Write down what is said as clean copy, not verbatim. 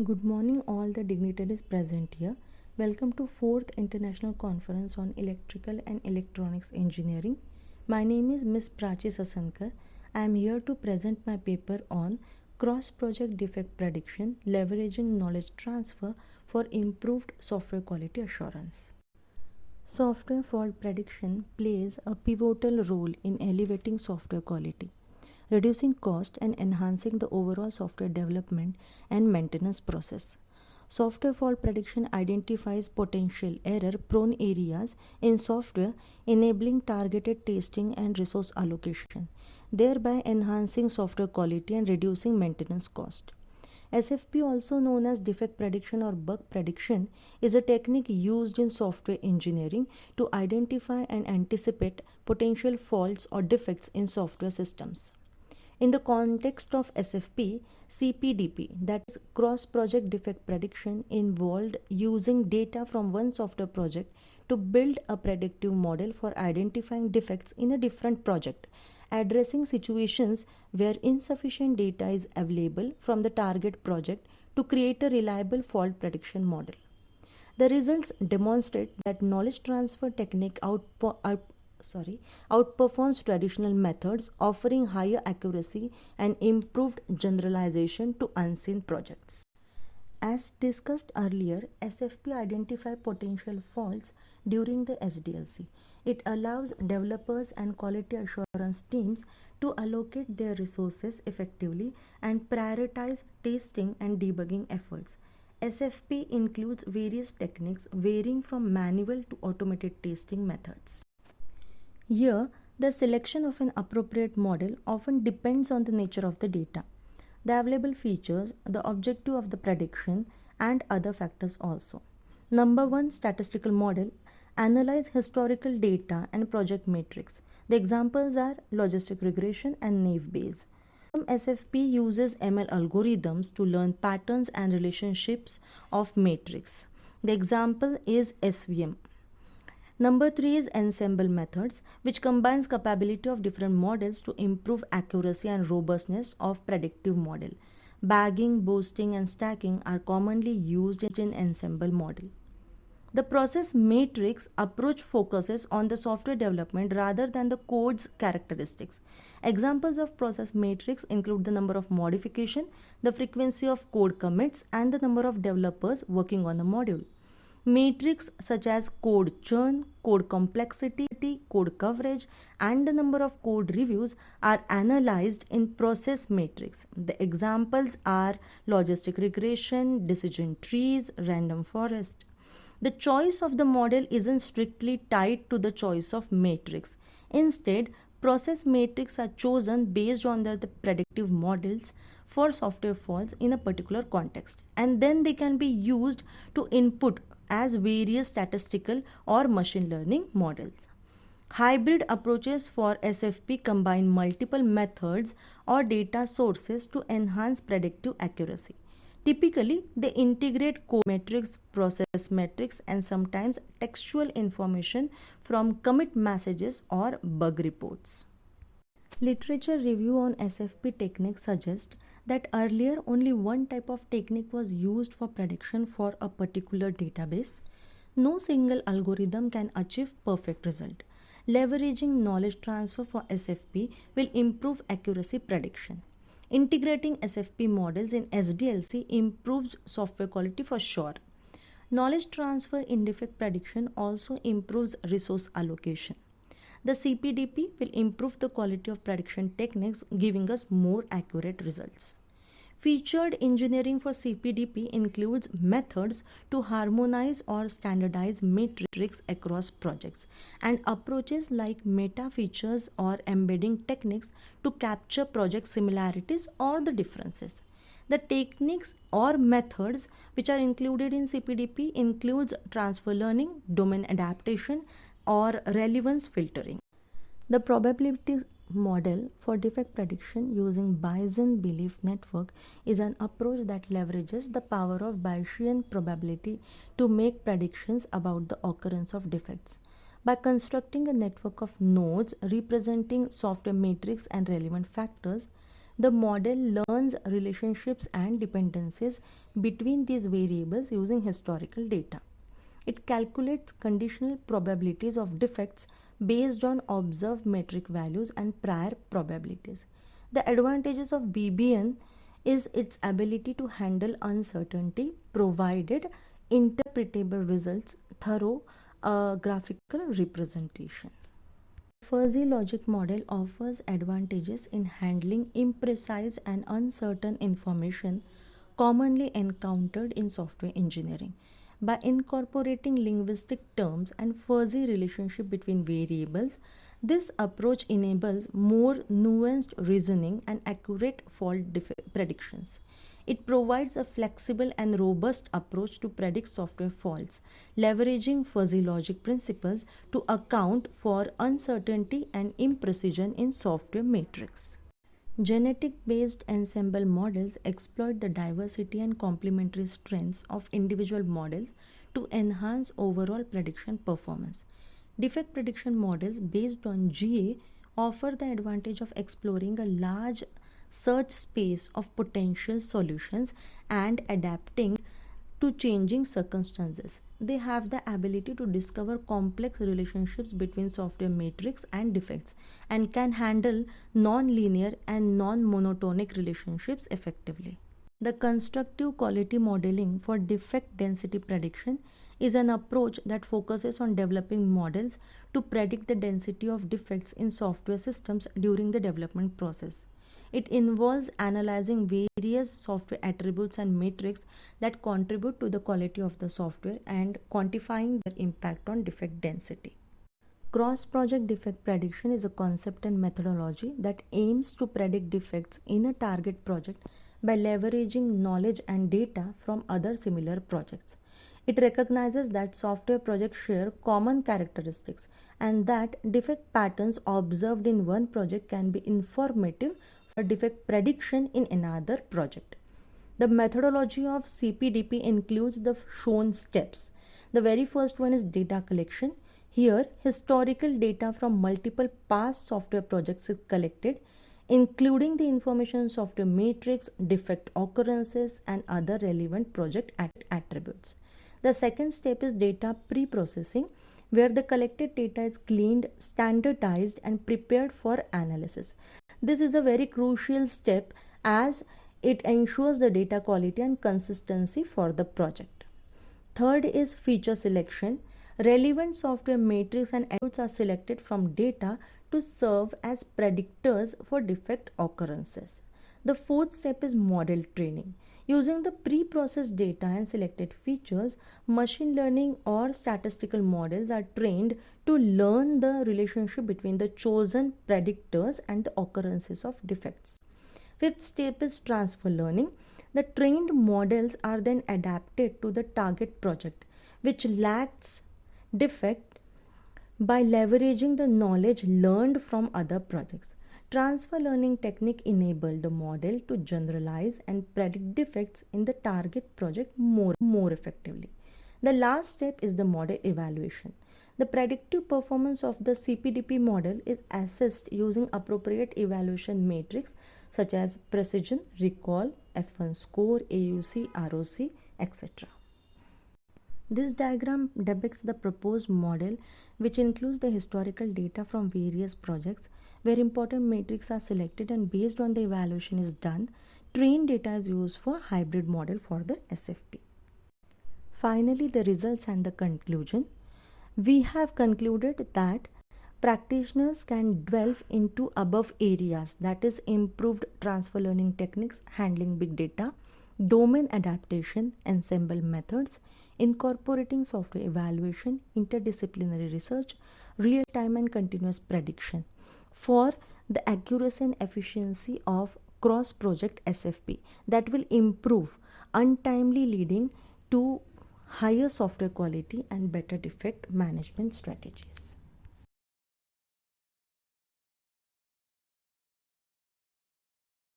Good morning, all the dignitaries present here. Welcome to 4th International Conference on Electrical and Electronics Engineering. My name is Miss Prais Sankar. I am here to present my paper on Cross-Project Defect Prediction, Leveraging Knowledge Transfer for Improved Software Quality Assurance. Software fault prediction plays a pivotal role in elevating software quality, reducing cost and enhancing the overall software development and maintenance process. Software fault prediction identifies potential error-prone areas in software, enabling targeted testing and resource allocation, thereby enhancing software quality and reducing maintenance cost. SFP, also known as defect prediction or bug prediction, is a technique used in software engineering to identify and anticipate potential faults or defects in software systems. In the context of SFP, CPDP, that is Cross-Project Defect Prediction, involved using data from one software project to build a predictive model for identifying defects in a different project, addressing situations where insufficient data is available from the target project to create a reliable fault prediction model. The results demonstrate that knowledge transfer technique outperforms traditional methods, offering higher accuracy and improved generalization to unseen projects. As discussed earlier, SFP identifies potential faults during the SDLC. It allows developers and quality assurance teams to allocate their resources effectively and prioritize testing and debugging efforts. SFP includes various techniques varying from manual to automated testing methods. Here, the selection of an appropriate model often depends on the nature of the data, the available features, the objective of the prediction, and other factors also. Number 1, statistical model. Analyze historical data and project metrics. The examples are logistic regression and naive Bayes. Some SFP uses ML algorithms to learn patterns and relationships of metrics. The example is SVM. Number 3 is Ensemble methods, which combines capability of different models to improve accuracy and robustness of predictive model. Bagging, boosting, and stacking are commonly used in Ensemble model. The process matrix approach focuses on the software development rather than the code's characteristics. Examples of process matrix include the number of modification, the frequency of code commits, and the number of developers working on a module. Metrics such as code churn, code complexity, code coverage, and the number of code reviews are analyzed in process matrix. The examples are logistic regression, decision trees, random forest. The choice of the model isn't strictly tied to the choice of matrix. Instead, process matrix are chosen based on the predictive models for software faults in a particular context, and then they can be used to input as various statistical or machine learning models. Hybrid approaches for SFP combine multiple methods or data sources to enhance predictive accuracy. Typically, they integrate code metrics, process metrics, and sometimes textual information from commit messages or bug reports. Literature review on SFP techniques suggests that earlier only one type of technique was used for prediction for a particular database. No single algorithm can achieve perfect result. Leveraging knowledge transfer for SFP will improve accuracy prediction. Integrating SFP models in SDLC improves software quality for sure. Knowledge transfer in defect prediction also improves resource allocation. The CPDP will improve the quality of prediction techniques, giving us more accurate results. Featured engineering for CPDP includes methods to harmonize or standardize metrics across projects and approaches like meta features or embedding techniques to capture project similarities or the differences. The techniques or methods which are included in CPDP includes transfer learning, domain adaptation, or relevance filtering. The probability model for defect prediction using Bayesian Belief Network is an approach that leverages the power of Bayesian probability to make predictions about the occurrence of defects. By constructing a network of nodes representing software metrics and relevant factors, The model learns relationships and dependencies between these variables using historical data. It calculates conditional probabilities of defects based on observed metric values and prior probabilities. The advantages of BBN is its ability to handle uncertainty, provided interpretable results, thorough graphical representation. Fuzzy logic model offers advantages in handling imprecise and uncertain information commonly encountered in software engineering. By incorporating linguistic terms and fuzzy relationship between variables, this approach enables more nuanced reasoning and accurate fault predictions. It provides a flexible and robust approach to predict software faults, leveraging fuzzy logic principles to account for uncertainty and imprecision in software metrics. Genetic-based ensemble models exploit the diversity and complementary strengths of individual models to enhance overall prediction performance. Defect prediction models based on GA offer the advantage of exploring a large search space of potential solutions and adapting to changing circumstances. They have the ability to discover complex relationships between software metrics and defects and can handle non-linear and non-monotonic relationships effectively. The constructive quality modeling for defect density prediction is an approach that focuses on developing models to predict the density of defects in software systems during the development process. It involves analyzing various software attributes and metrics that contribute to the quality of the software and quantifying their impact on defect density. Cross-project defect prediction is a concept and methodology that aims to predict defects in a target project by leveraging knowledge and data from other similar projects. It recognizes that software projects share common characteristics and that defect patterns observed in one project can be informative for defect prediction in another project. The methodology of CPDP includes the shown steps. The very first one is data collection. Here, historical data from multiple past software projects is collected, including the information software matrix, defect occurrences, and other relevant project attributes. The second step is data pre-processing, where the collected data is cleaned, standardized, and prepared for analysis. This is a very crucial step as it ensures the data quality and consistency for the project. Third is feature selection. Relevant software matrix and attributes are selected from data to serve as predictors for defect occurrences. The fourth step is model training. Using the pre-processed data and selected features, machine learning or statistical models are trained to learn the relationship between the chosen predictors and the occurrences of defects. Fifth step is transfer learning. The trained models are then adapted to the target project, which lacks defect, by leveraging the knowledge learned from other projects. Transfer learning technique enable the model to generalize and predict defects in the target project more effectively. The last step is the model evaluation. The predictive performance of the CPDP model is assessed using appropriate evaluation metrics such as precision, recall, F1 score, AUC, ROC, etc. This diagram depicts the proposed model, which includes the historical data from various projects where important metrics are selected, and based on the evaluation is done, trained data is used for hybrid model for the SFP. Finally, the results and the conclusion. We have concluded that practitioners can delve into above areas, that is improved transfer learning techniques, handling big data, domain adaptation, ensemble methods, incorporating software evaluation, interdisciplinary research, real-time and continuous prediction for the accuracy and efficiency of cross-project SFP that will improve untimely, leading to higher software quality and better defect management strategies.